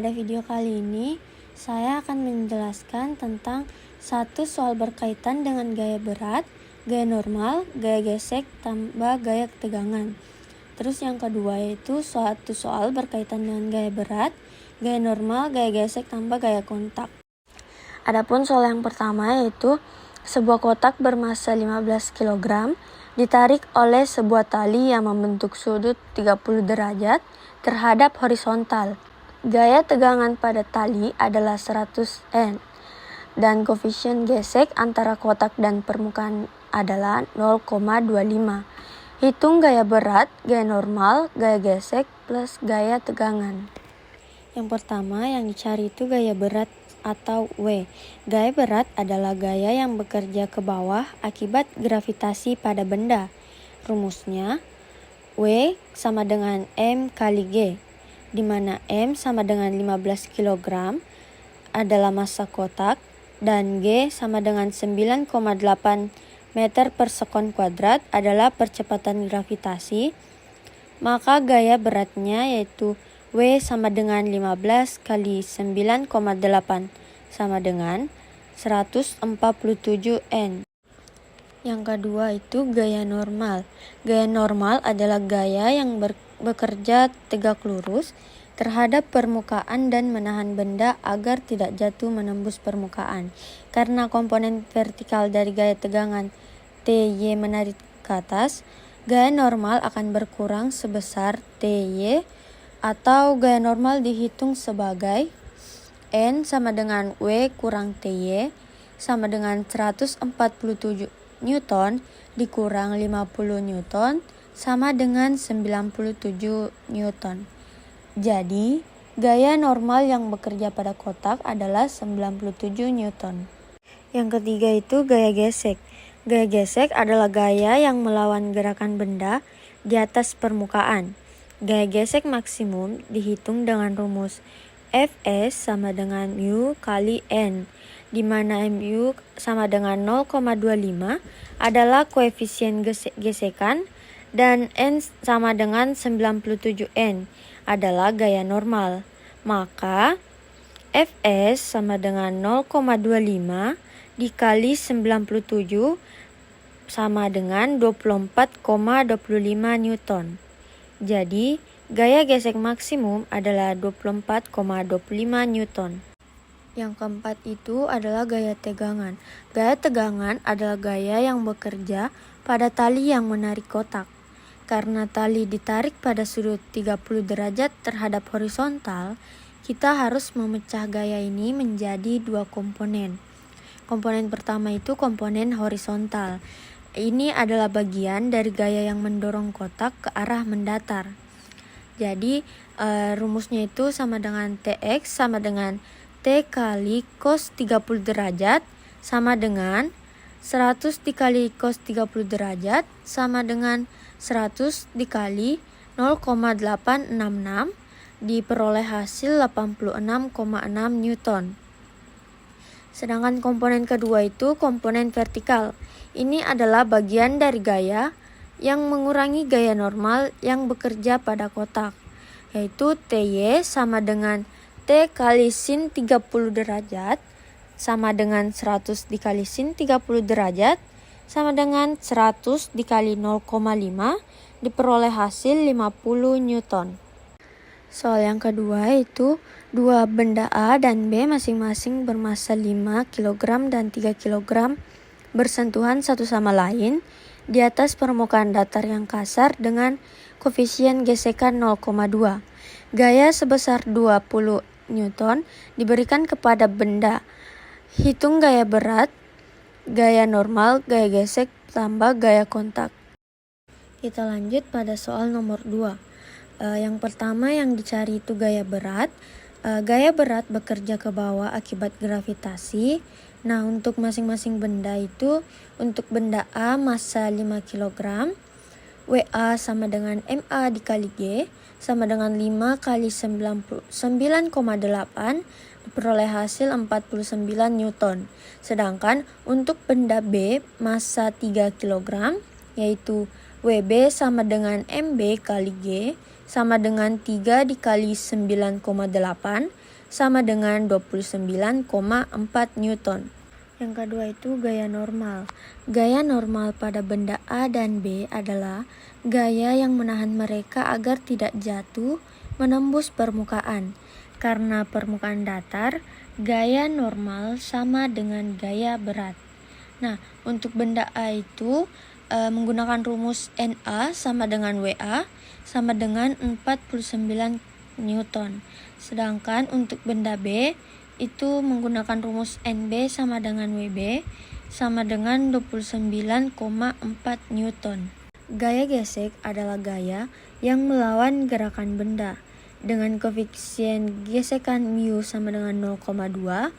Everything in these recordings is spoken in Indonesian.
Pada video kali ini, saya akan menjelaskan tentang satu soal berkaitan dengan gaya berat, gaya normal, gaya gesek, tambah gaya ketegangan. Terus yang kedua yaitu suatu soal berkaitan dengan gaya berat, gaya normal, gaya gesek, tambah gaya kontak. Adapun soal yang pertama yaitu sebuah kotak bermasa 15 kg ditarik oleh sebuah tali yang membentuk sudut 30 derajat terhadap horizontal. Gaya tegangan pada tali adalah 100 N dan koefisien gesek antara kotak dan permukaan adalah 0,25. Hitung gaya berat, gaya normal, gaya gesek, plus gaya tegangan. Yang pertama yang dicari itu gaya berat atau W. Gaya berat adalah gaya yang bekerja ke bawah akibat gravitasi pada benda. Rumusnya, W sama dengan M kali G, di mana M sama dengan 15 kg adalah massa kotak dan G sama dengan 9,8 meter per sekon kuadrat adalah percepatan gravitasi. Maka gaya beratnya yaitu W sama dengan 15 kali 9,8 sama dengan 147 N. Yang kedua itu gaya normal. Gaya normal adalah gaya yang bekerja tegak lurus terhadap permukaan dan menahan benda agar tidak jatuh menembus permukaan. Karena komponen vertikal dari gaya tegangan Ty menarik ke atas, gaya normal akan berkurang sebesar Ty atau gaya normal dihitung sebagai N sama dengan W kurang Ty sama dengan 147 Newton dikurang 50 Newton sama dengan 97 Newton. Jadi, gaya normal yang bekerja pada kotak adalah 97 Newton. Yang ketiga itu gaya gesek. Gaya gesek adalah gaya yang melawan gerakan benda di atas permukaan. Gaya gesek maksimum dihitung dengan rumus Fs sama dengan mu kali N, di mana mu sama dengan 0,25 adalah koefisien gesekan dan N sama dengan 97 N adalah gaya normal. Maka Fs sama dengan 0,25 dikali 97 sama dengan 24,25 Newton. Jadi, gaya gesek maksimum adalah 24,25 Newton. Yang keempat itu adalah gaya tegangan. Gaya tegangan adalah gaya yang bekerja pada tali yang menarik kotak. Karena tali ditarik pada sudut 30 derajat terhadap horizontal, kita harus memecah gaya ini menjadi dua komponen. Komponen pertama itu komponen horizontal. Ini adalah bagian dari gaya yang mendorong kotak ke arah mendatar. Jadi rumusnya itu sama dengan Tx sama dengan T kali cos 30 derajat sama dengan 100 dikali cos 30 derajat sama dengan 100 dikali 0,866 diperoleh hasil 86,6 Newton. Sedangkan komponen kedua itu komponen vertikal. Ini adalah bagian dari gaya yang mengurangi gaya normal yang bekerja pada kotak, yaitu Ty sama dengan T kali sin 30 derajat sama dengan 100 dikali sin 30 derajat sama dengan 100 dikali 0,5 diperoleh hasil 50 Newton. Soal yang kedua itu dua benda A dan B masing-masing bermasa 5 kg dan 3 kg bersentuhan satu sama lain di atas permukaan datar yang kasar dengan koefisien gesekan 0,2. Gaya sebesar 20 Newton diberikan kepada benda. Hitung gaya berat, gaya normal, gaya gesek, tambah gaya kontak. Kita lanjut pada soal nomor 2. Yang pertama yang dicari itu gaya berat. Gaya berat bekerja ke bawah akibat gravitasi. Nah, untuk masing-masing benda itu, untuk benda A massa 5 kg, WA sama dengan MA dikali G sama dengan 5 kali 99,8 diperoleh hasil 49 Newton. Sedangkan untuk benda B massa 3 kg yaitu WB sama dengan MB kali G sama dengan 3 dikali 9,8 sama dengan 29,4 Newton. Yang kedua itu gaya normal. Gaya normal pada benda A dan B adalah gaya yang menahan mereka agar tidak jatuh menembus permukaan. Karena permukaan datar, gaya normal sama dengan gaya berat. Nah, untuk benda A itu menggunakan rumus NA sama dengan WA sama dengan 49 Newton. Sedangkan untuk benda B itu menggunakan rumus NB sama dengan WB sama dengan 29,4 Newton. Gaya gesek adalah gaya yang melawan gerakan benda. Dengan koefisien gesekan mu sama dengan 0,2,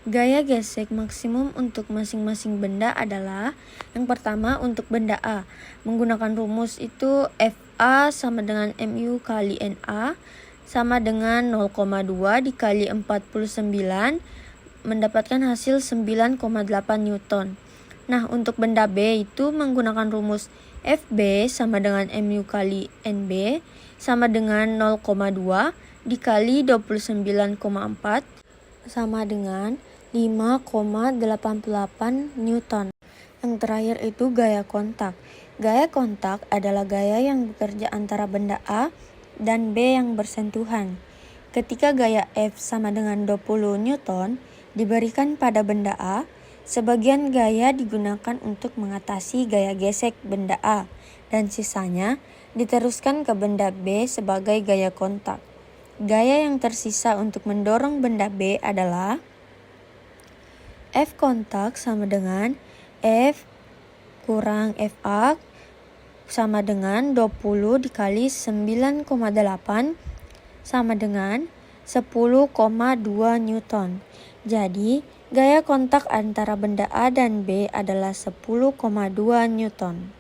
gaya gesek maksimum untuk masing-masing benda adalah yang pertama untuk benda A. Menggunakan rumus itu FA sama dengan mu kali NA sama dengan 0,2 dikali 49 mendapatkan hasil 9,8 Newton. Nah, untuk benda B itu menggunakan rumus FB sama dengan mu kali NB sama dengan 0,2 dikali 29,4 sama dengan 5,88 Newton. Yang terakhir itu gaya kontak. Gaya kontak adalah gaya yang bekerja antara benda A dan B yang bersentuhan. Ketika gaya F sama dengan 20 Newton diberikan pada benda A, sebagian gaya digunakan untuk mengatasi gaya gesek benda A dan sisanya diteruskan ke benda B sebagai gaya kontak. Gaya yang tersisa untuk mendorong benda B adalah F kontak sama dengan F kurang FA sama dengan 20 dikali 9,8 sama dengan 10,2 Newton. Jadi, gaya kontak antara benda A dan B adalah 10,2 Newton.